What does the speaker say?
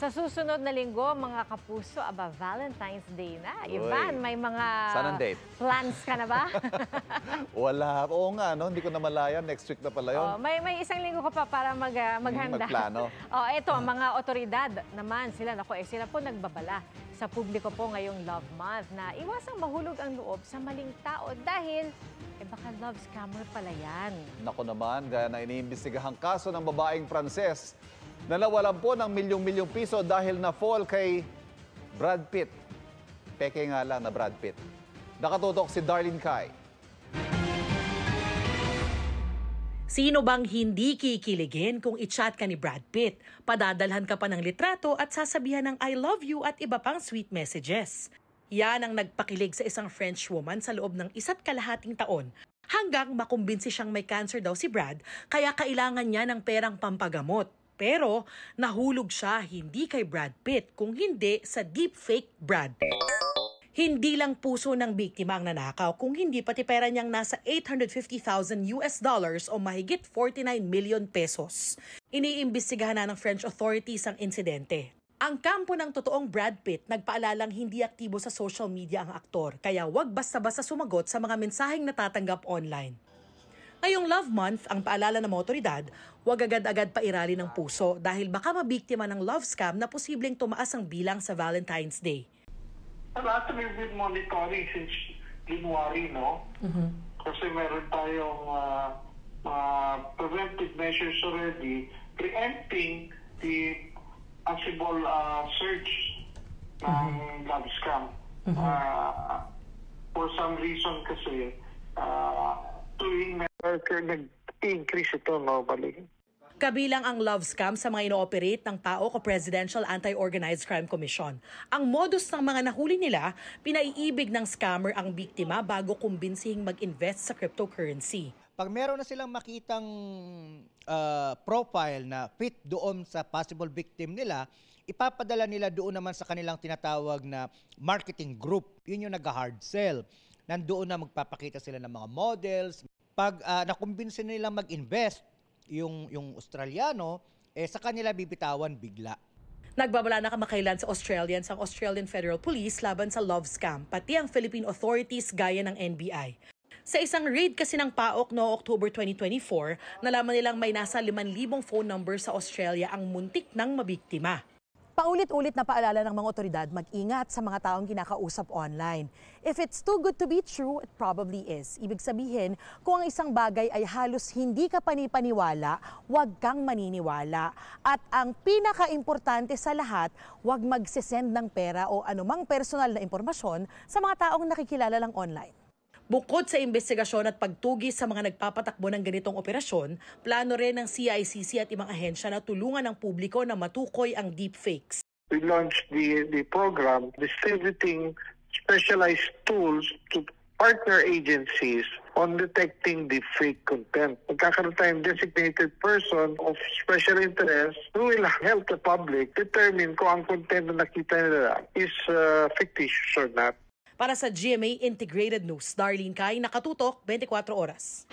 Sa susunod na linggo, mga kapuso, Valentine's Day na. Ivan, may mga plans ka na ba? Wala. Oo nga, no? Hindi ko na malaya. Next week na pala yun. May isang linggo ka pa para maghanda. Magplano. Ito, mga otoridad naman, sila po nagbabala sa publiko po ngayong Love Month na iwasang mahulog ang loob sa maling tao dahil baka love scammer pala yan. Naku naman, gaya na iniimbestigahang kaso ng babaeng Pranses na nawalan po ng milyong-milyong piso dahil na-fall kay Brad Pitt. Peke nga lang na Brad Pitt. Nakatutok si Darlene Kai. Sino bang hindi kikiligin kung i-chat ka ni Brad Pitt? Padadalhan ka pa ng litrato at sasabihan ng I love you at iba pang sweet messages. Yan ang nagpakilig sa isang French woman sa loob ng 1.5 taon hanggang makumbinsi siyang may cancer daw si Brad kaya kailangan niya ng perang pampagamot. Pero nahulog siya hindi kay Brad Pitt kung hindi sa deepfake Brad. Hindi lang puso ng biktima ang nanakaw kung hindi pati pera niyang nasa $850,000 o mahigit 49 million pesos. Iniimbestigahan na ng French authorities ang insidente. Ang kampo ng totoong Brad Pitt nagpaalalang hindi aktibo sa social media ang aktor, kaya wag basta-basta sumagot sa mga mensaheng natatanggap online. Ngayong Love Month, ang paalala ng mga otoridad, wag agad-agad pairali ng puso dahil baka mabiktima ng love scam na posibleng tumaas ang bilang sa Valentine's Day. Lahat we've been monitoring since January, no? Kasi meron tayong preventive measures already preempting the possible search ng love scam. For some reason kasi, tuwing nag-increase ito, no? Kabilang ang love scam sa mga ino-operate ng PAOK o Presidential Anti-Organized Crime Commission. Ang modus ng mga nahuli nila, pinaiibig ng scammer ang biktima bago kumbinsing mag-invest sa cryptocurrency. Pag meron na silang makitang profile na fit doon sa possible victim nila, ipapadala nila doon naman sa kanilang tinatawag na marketing group. Yun yung nag-hard sell. Nandoon na magpapakita sila ng mga models. Pag nakumbinsin nila mag-invest, yung Australiano, sa kanila bibitawan bigla. Nagbabala na kamakailan sa Australians ang Australian Federal Police laban sa love scam, pati ang Philippine authorities gaya ng NBI. Sa isang raid kasi ng PAOK noong October 2024, nalaman nilang may nasa 5,000 phone number sa Australia ang muntik ng mabiktima. Paulit-ulit na paalala ng mga otoridad mag-ingat sa mga taong kinakausap online. If it's too good to be true, it probably is. Ibig sabihin, kung ang isang bagay ay halos hindi ka panipaniwala, huwag kang maniniwala. At ang pinaka-importante sa lahat, huwag magsisend ng pera o anumang personal na impormasyon sa mga taong nakikilala lang online. Bukod sa investigasyon at pagtugis sa mga nagpapatakbo ng ganitong operasyon, plano rin ng CICC at ibang ahensya na tulungan ang publiko na matukoy ang deepfakes. We launched the program distributing specialized tools to partner agencies on detecting deepfake content. Magkakaroon tayong designated person of special interest who will help the public determine kung ang content na nakita nila is fictitious or not. Para sa GMA Integrated News, Darlene Kai, nakatutok 24 oras.